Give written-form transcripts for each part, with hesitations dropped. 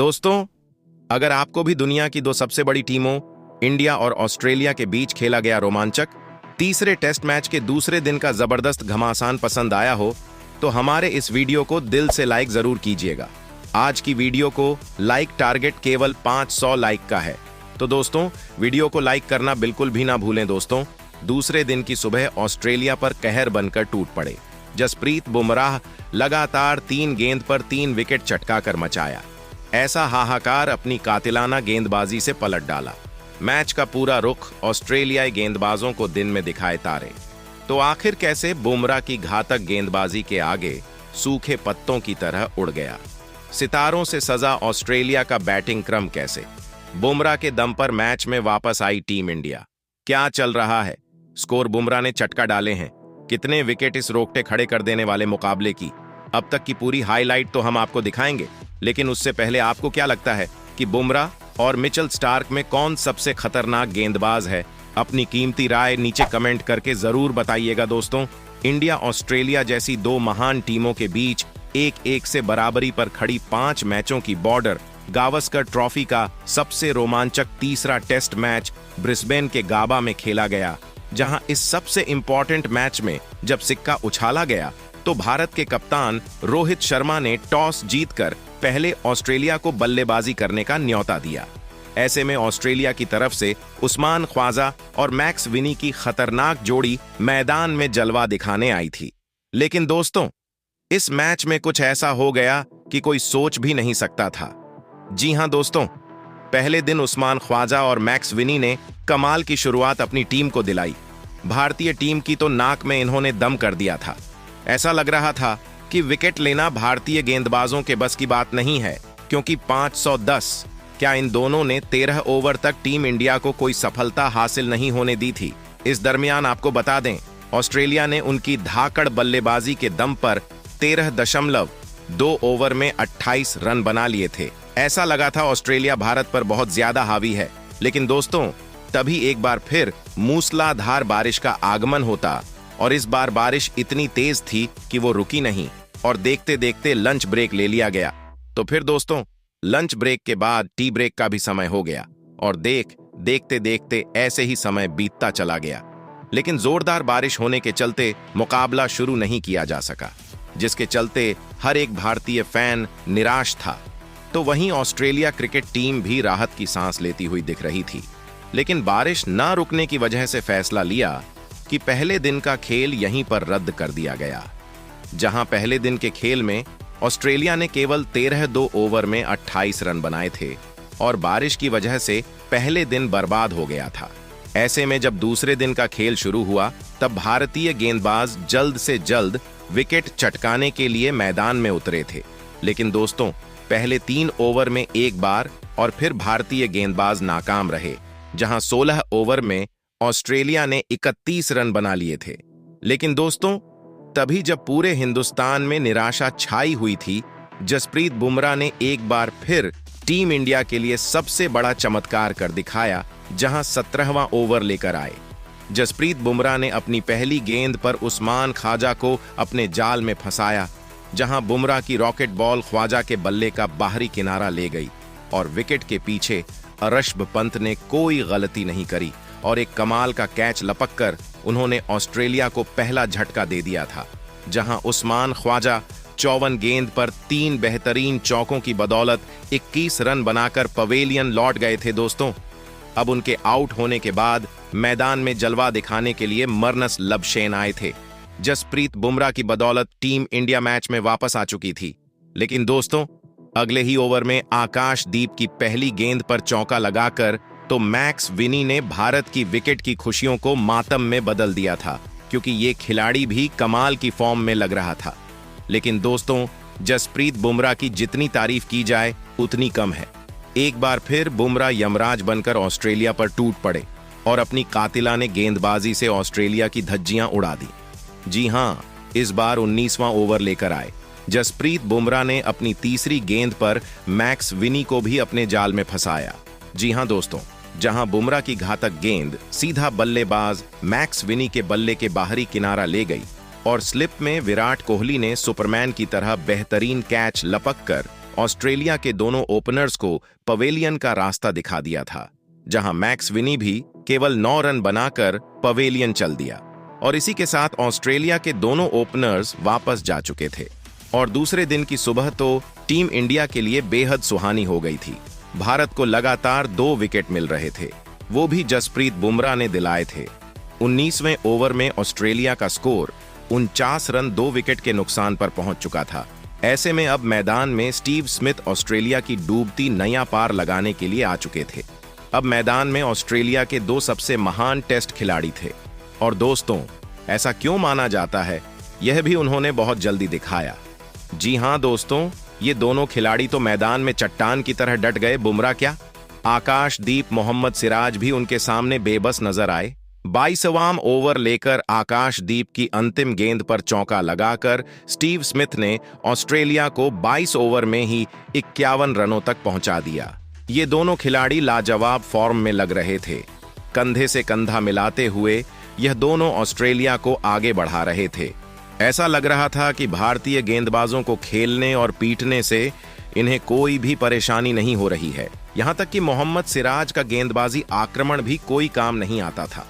दोस्तों, अगर आपको भी दुनिया की दो सबसे बड़ी टीमों इंडिया और ऑस्ट्रेलिया के बीच खेला गया रोमांचक तीसरे टेस्ट मैच के दूसरे दिन का जबरदस्त घमासान पसंद आया हो तो हमारे इस वीडियो को दिल से लाइक जरूर कीजिएगा। आज की वीडियो को लाइक टारगेट केवल 500 लाइक का है, तो दोस्तों वीडियो को लाइक करना बिल्कुल भी ना भूलें। दोस्तों, दूसरे दिन की सुबह ऑस्ट्रेलिया पर कहर बनकर टूट पड़े। जसप्रीत बुमराह लगातार 3 गेंद पर 3 विकेट चटका कर मचाया। ऐसा हाहाकार अपनी कातिलाना गेंदबाजी से पलट डाला। मैच का पूरा रुख ऑस्ट्रेलियाई गेंदबाजों को दिन में दिखाए तारे। तो आखिर कैसे बुमराह की घातक गेंदबाजी के आगे सूखे पत्तों की तरह उड़ गया? सितारों से सजा ऑस्ट्रेलिया का बैटिंग क्रम कैसे? बुमराह के दम पर मैच में वापस आई टीम इंडिया। क्या चल रहा है? स्कोर बुमराह ने चटका डाले हैं। कितने विकेट इस रोकटे खड़े कर देने वाले मुकाबले की अब तक की पूरी हाईलाइट तो हम आपको दिखाएंगे, लेकिन उससे पहले आपको क्या लगता है कि बुमराह और मिचेल स्टार्क में कौन सबसे खतरनाक गेंदबाज है? अपनी कीमती राय नीचे कमेंट करके जरूर बताइएगा। दोस्तों, इंडिया ऑस्ट्रेलिया जैसी दो महान टीमों के बीच 1-1 से बराबरी पर खड़ी 5 मैचों की बॉर्डर गावस्कर ट्रॉफी का सबसे रोमांचक तीसरा टेस्ट मैच ब्रिस्बेन के गाबा में खेला गया, जहां इस सबसे इंपॉर्टेंट मैच में जब सिक्का उछाला गया तो भारत के कप्तान रोहित शर्मा ने टॉस जीतकर पहले ऑस्ट्रेलिया को बल्लेबाजी करने का न्योता दिया। ऐसे में ऑस्ट्रेलिया की तरफ से उस्मान ख्वाजा और मैक्स विनी की खतरनाक जोड़ी मैदान में जलवा दिखाने आई थी। लेकिन दोस्तों, इस मैच में कुछ ऐसा हो गया कि कोई सोच भी नहीं सकता था। जी हां दोस्तों, पहले दिन उस्मान ख्वाजा और मैक्स विनी ने कमाल की शुरुआत अपनी टीम को दिलाई। भारतीय टीम की तो नाक में इन्होंने दम कर दिया था। ऐसा लग रहा था कि विकेट लेना भारतीय गेंदबाजों के बस की बात नहीं है, क्योंकि 510 क्या इन दोनों ने 13 ओवर तक टीम इंडिया को कोई सफलता हासिल नहीं होने दी थी। इस दरमियान आपको बता दें, ऑस्ट्रेलिया ने उनकी धाकड़ बल्लेबाजी के दम पर 13.2 ओवर में 28 रन बना लिए थे। ऐसा लगा था ऑस्ट्रेलिया भारत पर बहुत ज्यादा हावी है। लेकिन दोस्तों, तभी एक बार फिर मूसलाधार बारिश का आगमन होता, और इस बार बारिश इतनी तेज थी कि वो रुकी नहीं और देखते देखते लंच ब्रेक ले लिया गया। तो फिर दोस्तों, लंच ब्रेक के बाद टी ब्रेक का भी समय हो गया और देखते देखते ऐसे ही समय बीतता चला गया। लेकिन जोरदार बारिश होने के चलते मुकाबला शुरू नहीं किया जा सका, जिसके चलते हर एक भारतीय फैन निराश था। तो वहीं ऑस्ट्रेलिया क्रिकेट टीम भी राहत की सांस लेती हुई दिख रही थी। लेकिन बारिश न रुकने की वजह से फैसला लिया कि पहले दिन का खेल यहीं पर रद्द कर दिया गया। जहां पहले दिन के खेल में ऑस्ट्रेलिया ने केवल 13 ओवर में 28 रन बनाए थे और बारिश की वजह से पहले दिन बर्बाद हो गया था। ऐसे में जब दूसरे दिन का खेल शुरू हुआ तब भारतीय गेंदबाज जल्द से जल्द विकेट चटकाने के लिए मैदान में उतरे थे। लेकिन दोस्तों, पहले 3 ओवर में एक बार और फिर भारतीय गेंदबाज नाकाम रहे, जहां 16 ओवर में ऑस्ट्रेलिया ने 31 रन बना लिए थे। लेकिन दोस्तों, तभी जब पूरे हिंदुस्तान में निराशा छाई हुई थी, जसप्रीत बुमराह ने एक बार फिर टीम इंडिया के लिए सबसे बड़ा चमत्कार कर दिखाया, जहां 17वां ओवर लेकर आए। जसप्रीत बुमराह ने अपनी पहली गेंद पर उस्मान ख्वाजा को अपने जाल में फंसाया, जहां बुमराह की रॉकेट बॉल ख्वाजा के बल्ले का बाहरी किनारा ले गई और विकेट के पीछे ऋषभ पंत ने कोई गलती नहीं करी और एक कमाल का कैच लपककर उन्होंने ऑस्ट्रेलिया को पहला झटका दे दिया था। जहां उस्मान ख्वाजा 54 गेंद पर 3 बेहतरीन चौकों की बदौलत 21 रन बनाकर पवेलियन लौट गए थे। दोस्तों, अब उनके आउट होने के बाद मैदान में जलवा दिखाने के लिए मरनस लबशेन आए थे। जसप्रीत बुमराह की बदौलत टीम इंडिया मैच में वापस आ चुकी थी। लेकिन दोस्तों, अगले ही ओवर में आकाशदीप की पहली गेंद पर चौका लगाकर तो मैक्स विनी ने भारत की विकेट की खुशियों को मातम में बदल दिया था, क्योंकि ये खिलाड़ी भी कमाल की फॉर्म में लग रहा था। लेकिन दोस्तों, जसप्रीत बुमराह की जितनी तारीफ की जाए उतनी कम है। एक बार फिर बुमराह यमराज बनकर ऑस्ट्रेलिया पर टूट पड़े और अपनी कातिलाने गेंदबाजी से ऑस्ट्रेलिया की धज्जियां उड़ा दी। जी हां, इस बार 19वां ओवर लेकर आए। जसप्रीत बुमराह ने अपनी तीसरी गेंद पर मैक्स विनी को भी अपने जाल में फंसाया। जी हां दोस्तों, जहां बुमराह की घातक गेंद सीधा बल्लेबाज मैक्स विनी के बल्ले के बाहरी किनारा ले गई और स्लिप में विराट कोहली ने सुपरमैन की तरह बेहतरीन कैच लपक कर ऑस्ट्रेलिया के दोनों ओपनर्स को पवेलियन का रास्ता दिखा दिया था, जहां मैक्स विनी भी केवल 9 रन बनाकर पवेलियन चल दिया। और इसी के साथ ऑस्ट्रेलिया के दोनों ओपनर्स वापस जा चुके थे और दूसरे दिन की सुबह तो टीम इंडिया के लिए बेहद सुहानी हो गई थी। भारत को लगातार 2 विकेट मिल रहे थे, वो भी जसप्रीत बुमराह ने दिलाए थे। 19वें ओवर में ऑस्ट्रेलिया का स्कोर 49 रन 2 विकेट के नुकसान पर पहुंच चुका था। ऐसे में अब मैदान में स्टीव स्मिथ ऑस्ट्रेलिया की डूबती नया पार लगाने के लिए आ चुके थे। अब मैदान में ऑस्ट्रेलिया के 2 सबसे महान टेस्ट खिलाड़ी थे और दोस्तों, ऐसा क्यों माना जाता है, यह भी उन्होंने बहुत जल्दी दिखाया। जी हां दोस्तों, ये दोनों खिलाड़ी तो मैदान में चट्टान की तरह डट गए। बुमराह क्या, आकाशदीप मोहम्मद सिराज भी उनके सामने बेबस नजर आए। 22वां ओवर लेकर आकाशदीप की अंतिम गेंद पर चौका लगाकर स्टीव स्मिथ ने ऑस्ट्रेलिया को 22 ओवर में ही 51 रनों तक पहुंचा दिया। ये दोनों खिलाड़ी लाजवाब फॉर्म में लग रहे थे। कंधे से कंधा मिलाते हुए यह दोनों ऑस्ट्रेलिया को आगे बढ़ा रहे थे। ऐसा लग रहा था कि भारतीय गेंदबाजों को खेलने और पीटने से इन्हें कोई भी परेशानी नहीं हो रही है। यहां तक कि मोहम्मद सिराज का गेंदबाजी आक्रमण भी कोई काम नहीं आता था।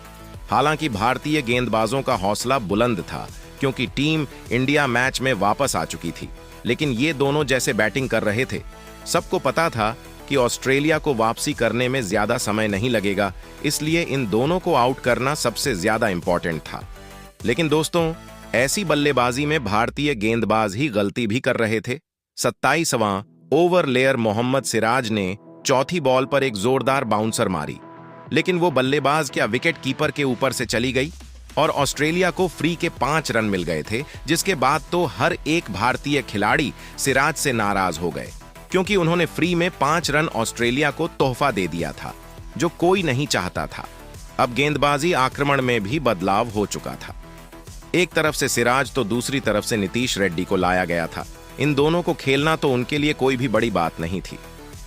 हालांकि भारतीय गेंदबाजों का हौसला बुलंद था क्योंकि टीम इंडिया मैच में वापस आ चुकी थी, लेकिन ये दोनों जैसे बैटिंग कर रहे थे, सबको पता था कि ऑस्ट्रेलिया को वापसी करने में ज्यादा समय नहीं लगेगा, इसलिए इन दोनों को आउट करना सबसे ज्यादा इंपॉर्टेंट था। लेकिन दोस्तों, ऐसी बल्लेबाजी में भारतीय गेंदबाज ही गलती भी कर रहे थे। 27वां ओवर लेयर मोहम्मद सिराज ने चौथी बॉल पर एक जोरदार बाउंसर मारी, लेकिन वो बल्लेबाज क्या विकेट कीपर के ऊपर से चली गई और ऑस्ट्रेलिया को फ्री के 5 रन मिल गए थे, जिसके बाद तो हर एक भारतीय खिलाड़ी सिराज से नाराज हो गए क्योंकि उन्होंने फ्री में 5 रन ऑस्ट्रेलिया को तोहफा दे दिया था, जो कोई नहीं चाहता था। अब गेंदबाजी आक्रमण में भी बदलाव हो चुका था। एक तरफ से सिराज तो दूसरी तरफ से नीतीश रेड्डी को लाया गया था। इन दोनों को खेलना तो उनके लिए कोई भी बड़ी बात नहीं थी।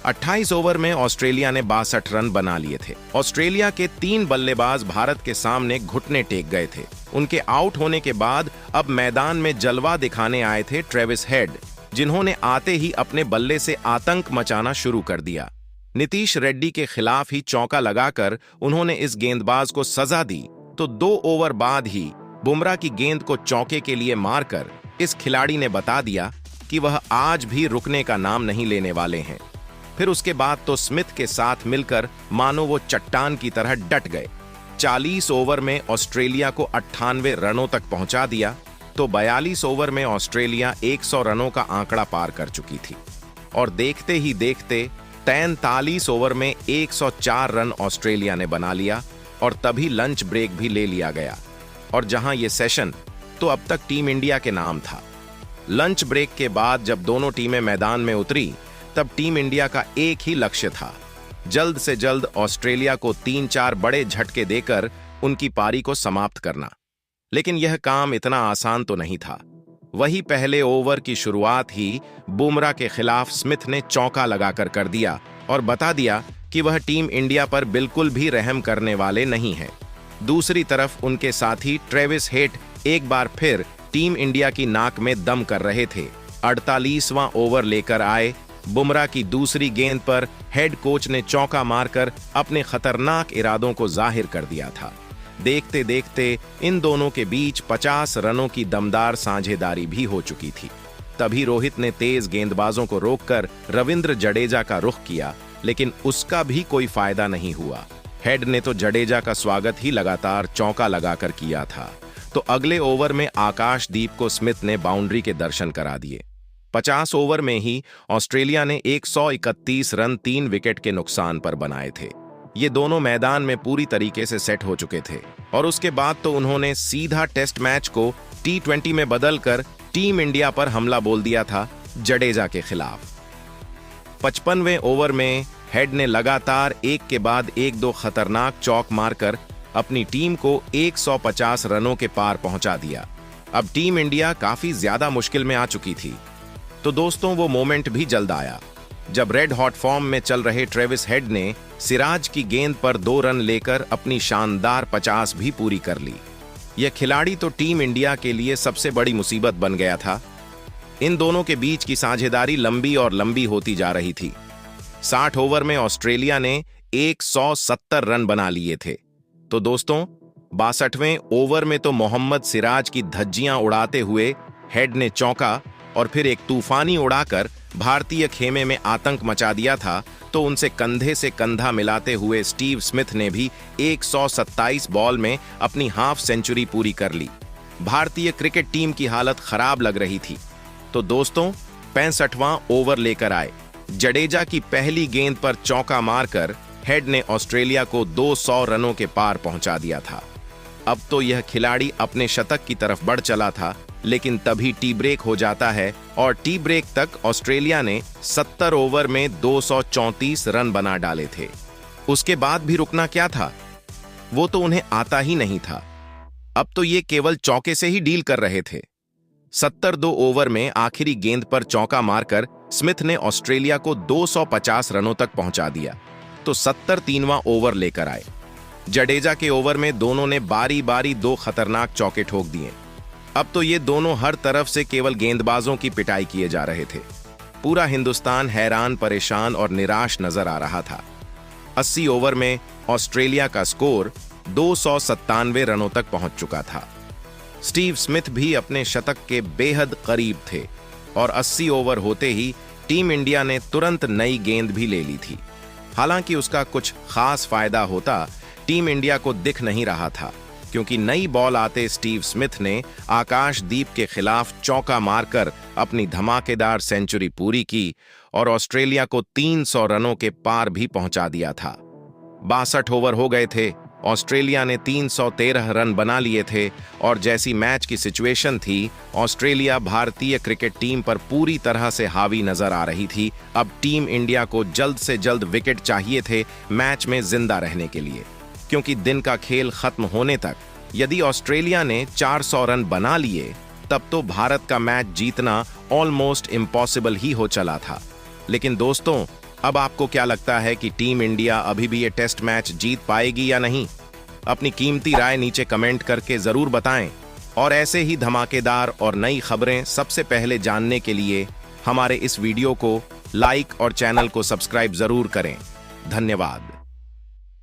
28 ओवर में ऑस्ट्रेलिया ने 62 रन बना लिए थे। ऑस्ट्रेलिया के 3 बल्लेबाज भारत के सामने घुटने टेक गए थे। उनके आउट होने के बाद अब मैदान में जलवा दिखाने आए थे ट्रेविस हेड, जिन्होंने आते ही अपने बल्ले से आतंक मचाना शुरू कर दिया। नीतीश रेड्डी के खिलाफ ही चौका लगाकर उन्होंने इस गेंदबाज को सजा दी, तो 2 ओवर बाद ही बुमराह की गेंद को चौके के लिए मारकर इस खिलाड़ी ने बता दिया कि वह आज भी रुकने का नाम नहीं लेने वाले हैं। फिर उसके बाद तो स्मिथ के साथ मिलकर मानो वो चट्टान की तरह डट गए। 40 ओवर में ऑस्ट्रेलिया को 98 रनों तक पहुंचा दिया, तो 42 ओवर में ऑस्ट्रेलिया 100 रनों का आंकड़ा पार कर चुकी थी और देखते ही देखते 43 ओवर में 104 रन ऑस्ट्रेलिया ने बना लिया और तभी लंच ब्रेक भी ले लिया गया। और जहां ये सेशन तो अब तक टीम इंडिया के नाम था। लंच ब्रेक के बाद जब दोनों टीमें मैदान में उतरी, तब टीम इंडिया का एक ही लक्ष्य था, जल्द से जल्द ऑस्ट्रेलिया को 3-4 बड़े झटके देकर उनकी पारी को समाप्त करना। लेकिन यह काम इतना आसान तो नहीं था। वही पहले ओवर की शुरुआत ही बुमराह के खिलाफ स्मिथ ने चौका लगाकर कर दिया और बता दिया कि वह टीम इंडिया पर बिल्कुल भी रहम करने वाले नहीं हैं। दूसरी तरफ उनके साथी ट्रेविस हेड एक बार फिर टीम इंडिया की नाक में दम कर रहे थे। 48वां ओवर लेकर आए। बुमराह की दूसरी गेंद पर हेड कोच ने चौका मारकर अपने खतरनाक इरादों को जाहिर कर दिया था। देखते देखते इन दोनों के बीच 50 रनों की दमदार साझेदारी भी हो चुकी थी। तभी रोहित ने तेज गेंदबाजों को रोककर रविंद्र जडेजा का रुख किया, लेकिन उसका भी कोई फायदा नहीं हुआ। हेड ने तो जडेजा का स्वागत ही लगातार चौका लगाकर किया था। तो अगले ओवर में आकाशदीप को स्मिथ ने बाउंड्री के दर्शन करा दिए। 50 ओवर में ही ऑस्ट्रेलिया ने 131 रन 3 विकेट के नुकसान पर बनाए थे। ये दोनों मैदान में पूरी तरीके से सेट हो चुके थे और उसके बाद तो उन्होंने सीधा टेस्ट मैच को T20 में बदलकर टीम इंडिया पर हमला बोल दिया था जडेजा के खिलाफ। 55वें ओवर में हेड ने लगातार एक के बाद एक 2 खतरनाक चौक मारकर अपनी टीम को 150 रनों के पार पहुंचा दिया। अब टीम इंडिया काफी ज्यादा मुश्किल में आ चुकी थी। तो दोस्तों, वो मोमेंट भी जल्द आया जब रेड हॉट फॉर्म में चल रहे ट्रेविस हेड ने सिराज की गेंद पर 2 रन लेकर अपनी शानदार 50 भी पूरी कर ली। यह खिलाड़ी तो टीम इंडिया के लिए सबसे बड़ी मुसीबत बन गया था। इन दोनों के बीच की साझेदारी लंबी और लंबी होती जा रही थी। 60 ओवर में ऑस्ट्रेलिया ने 170 रन बना लिए थे। तो दोस्तों, 62वें ओवर में तो मोहम्मद सिराज की धज्जियां उड़ाते हुए हेड ने चौका और फिर एक तूफानी उड़ाकर भारतीय खेमे में आतंक मचा दिया था। तो उनसे कंधे से कंधा मिलाते हुए स्टीव स्मिथ ने भी 127 बॉल में अपनी हाफ सेंचुरी पूरी कर ली। भारतीय क्रिकेट टीम की हालत खराब लग रही थी। तो दोस्तों, 65वां ओवर लेकर आए। जडेजा की पहली गेंद पर चौका मारकर हेड ने ऑस्ट्रेलिया को 200 रनों के पार पहुंचा दिया था। अब तो यह खिलाड़ी अपने शतक की तरफ बढ़ चला था, लेकिन तभी टी ब्रेक हो जाता है और टी ब्रेक तक ऑस्ट्रेलिया ने 70 ओवर में 234 रन बना डाले थे। उसके बाद भी रुकना क्या था, वो तो उन्हें आता ही नहीं था। अब तो ये केवल चौके से ही डील कर रहे थे। 72 ओवर में आखिरी गेंद पर चौका मारकर स्मिथ ने ऑस्ट्रेलिया को 250 रनों तक पहुंचा दिया। तो 73वां ओवर लेकर आए। जडेजा के ओवर में दोनों ने बारी बारी 2 खतरनाक चौके ठोक दिए। अब तो ये दोनों हर तरफ से केवल गेंदबाजों की पिटाई किए जा रहे थे। पूरा हिंदुस्तान हैरान, परेशान और निराश नजर आ रहा था। 80 ओवर में ऑस्ट्रेलिया का स्कोर 297 रनों तक पहुंच चुका था। स्टीव स्मिथ भी अपने शतक के बेहद करीब थे और 80 ओवर होते ही टीम इंडिया ने तुरंत नई गेंद भी ले ली थी। हालांकि उसका कुछ खास फायदा होता टीम इंडिया को दिख नहीं रहा था, क्योंकि नई बॉल आते स्टीव स्मिथ ने आकाशदीप के खिलाफ चौका मारकर अपनी धमाकेदार सेंचुरी पूरी की और ऑस्ट्रेलिया को 300 रनों के पार भी पहुंचा दिया था। 62 ओवर हो गए थे। ऑस्ट्रेलिया ने 313 रन बना लिए थे और जैसी मैच की सिचुएशन थी, ऑस्ट्रेलिया भारतीय क्रिकेट टीम पर पूरी तरह से हावी नजर आ रही थी। अब टीम इंडिया को जल्द से जल्द विकेट चाहिए थे मैच में जिंदा रहने के लिए, क्योंकि दिन का खेल खत्म होने तक यदि ऑस्ट्रेलिया ने 400 रन बना लिए तब तो भारत का मैच जीतना ऑलमोस्ट इम्पॉसिबल ही हो चला था। लेकिन दोस्तों, अब आपको क्या लगता है कि टीम इंडिया अभी भी ये टेस्ट मैच जीत पाएगी या नहीं? अपनी कीमती राय नीचे कमेंट करके जरूर बताएं और ऐसे ही धमाकेदार और नई खबरें सबसे पहले जानने के लिए हमारे इस वीडियो को लाइक और चैनल को सब्सक्राइब जरूर करें। धन्यवाद।